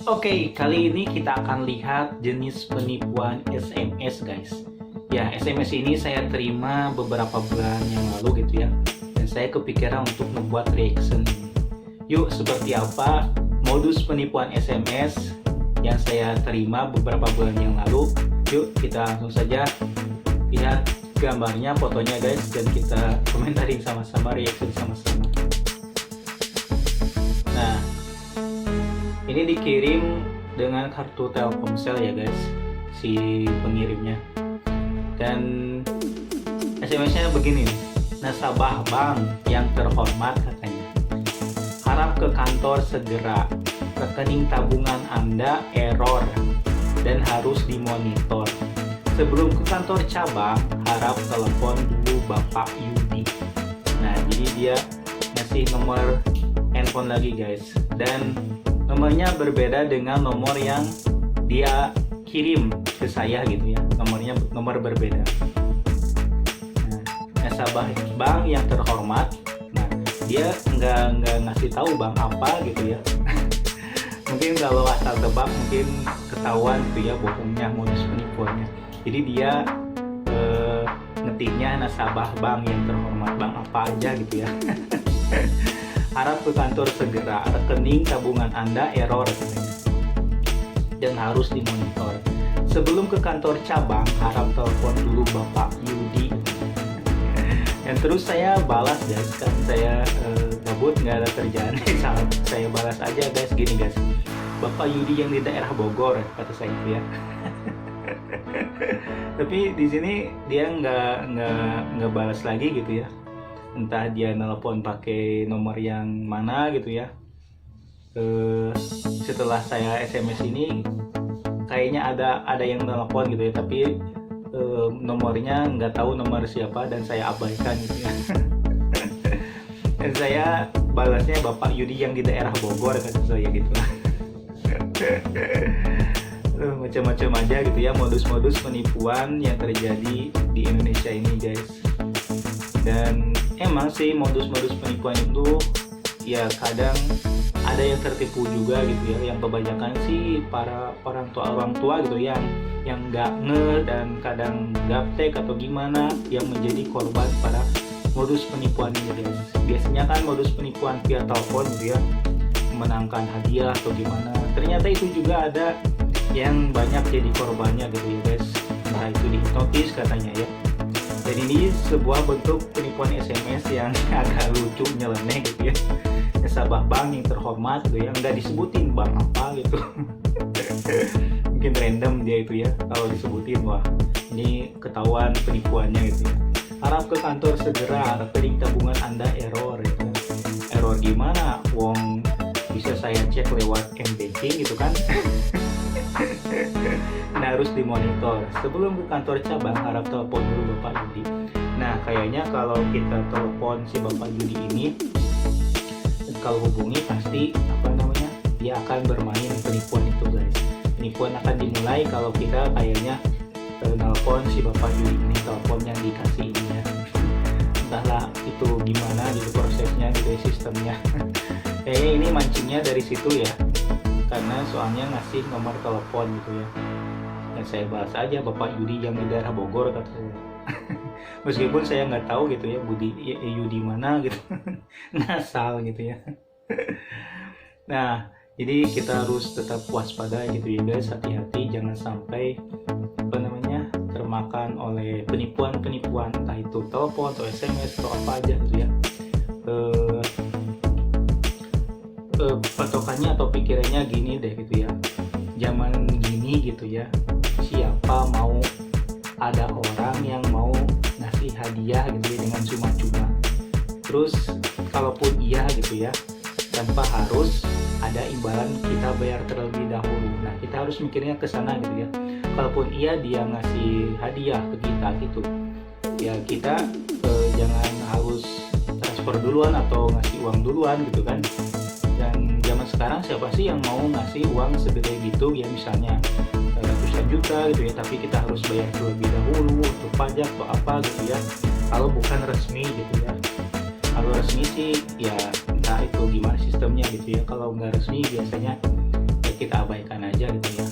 Oke, kali ini kita akan lihat jenis penipuan SMS, guys. Ya, SMS ini saya terima beberapa bulan yang lalu gitu ya. Dan saya kepikiran untuk membuat reaction ini. Yuk, seperti apa modus penipuan SMS yang saya terima beberapa bulan yang lalu? Yuk, kita langsung saja lihat gambarnya, fotonya guys, dan kita komentarin sama-sama, reaction sama-sama. Nah, ini dikirim dengan kartu Telkomsel ya guys, si pengirimnya. Dan SMS-nya begini nih. Nasabah bank yang terhormat katanya, harap ke kantor segera. Rekening tabungan Anda error dan harus dimonitor. Sebelum ke kantor cabang, harap telepon dulu Bapak Yudi. Nah, jadi dia ngasih nomor handphone lagi guys, dan nomornya berbeda dengan nomor yang dia kirim ke saya gitu ya. Nomor berbeda. Nah, nasabah bank yang terhormat. Nah, dia nggak ngasih tahu bank apa gitu ya. Mungkin kalau asal tebak mungkin ketahuan tuh ya bohongnya, modus penipuannya. Jadi dia ngetiknya nasabah bank yang terhormat, bank apa aja gitu ya. Harap ke kantor segera, rekening tabungan Anda error dan harus dimonitor. Sebelum ke kantor cabang, harap telepon dulu Bapak Yudi. Dan terus saya balas guys, kan saya gabut nggak ada kerjaan. Saya balas aja guys, gini guys, Bapak Yudi yang di daerah Bogor, kata saya itu ya. Tapi di sini dia nggak balas lagi gitu ya. Entah dia nelpon pakai nomor yang mana gitu ya. Setelah saya SMS ini kayaknya ada yang nelpon gitu ya, tapi nomornya nggak tahu nomor siapa dan saya abaikan gitu ya. Dan saya balasnya Bapak Yudi yang di daerah Bogor, kata saya gitu. Macam-macam aja gitu ya modus-modus penipuan yang terjadi di Indonesia ini guys. Dan emang sih modus-modus penipuan itu ya kadang ada yang tertipu juga gitu ya. Yang kebanyakan sih para orang tua gitu yang nggak dan kadang gaptek atau gimana yang menjadi korban pada modus penipuan ini guys. Biasanya kan modus penipuan via telepon gitu ya, menangkan hadiah atau gimana. Ternyata itu juga ada yang banyak jadi korbannya gitu ya guys. Entah itu dihipnotis katanya ya. Dan ini sebuah bentuk penipuan SMS yang agak lucu, nyeleneh gitu ya. Nasabah bank yang terhormat gitu ya, nggak disebutin bank apa gitu. Mungkin random dia itu ya, kalau disebutin wah ini ketahuan penipuannya gitu ya. Harap ke kantor segera, rekening tabungan Anda error gitu. Error gimana? Wong bisa saya cek lewat m-banking gitu kan. Nah, harus dimonitor. Sebelum ke kantor cabang, harap telepon dulu Bapak Yudi. Nah, kayaknya kalau kita telepon si Bapak Yudi ini, kalau hubungi pasti dia akan bermain penipuan itu guys. Penipuan akan dimulai kalau kita kayaknya telepon si Bapak Yudi ini, telepon yang dikasih ini ya. Entahlah itu gimana gitu prosesnya gitu ya, sistemnya. Kayaknya ini mancingnya dari situ ya, karena soalnya ngasih nomor telepon gitu ya. Dan saya bahas aja Bapak Yudi yang di daerah Bogor, kata saya. Meskipun saya nggak tahu gitu ya Yudi mana gitu. Ngasal gitu ya. Nah, jadi kita harus tetap waspada gitu ya guys, hati-hati jangan sampai termakan oleh penipuan-penipuan, entah itu telepon atau SMS atau apa aja gitu ya. Patokannya atau pikirannya gini deh gitu ya, zaman gini gitu ya, siapa mau ada orang yang mau ngasih hadiah gitu ya dengan cuma-cuma. Terus kalaupun iya gitu ya, tanpa harus ada imbalan kita bayar terlebih dahulu. Nah, kita harus mikirnya ke sana gitu ya. Kalaupun iya dia ngasih hadiah ke kita gitu ya, kita jangan harus transfer duluan atau ngasih uang duluan gitu kan. Dan zaman sekarang siapa sih yang mau ngasih uang segede gitu ya, misalnya ratusan juta gitu ya, tapi kita harus bayar terlebih dahulu untuk pajak atau apa gitu ya, kalau bukan resmi gitu ya. Kalau resmi sih ya entah itu gimana sistemnya gitu ya. Kalau nggak resmi biasanya ya kita abaikan aja gitu ya.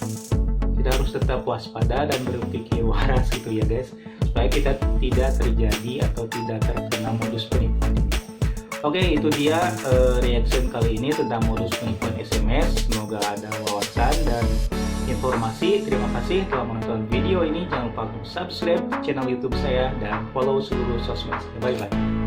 Kita harus tetap waspada dan berpikir waras gitu ya guys, supaya kita tidak terjadi atau tidak terkena modus penipuan ini. Oke, itu dia reaction kali ini tentang modus penipuan SMS. Semoga ada wawasan dan informasi. Terima kasih telah menonton video ini. Jangan lupa untuk subscribe channel YouTube saya dan follow seluruh sosmed. Bye bye.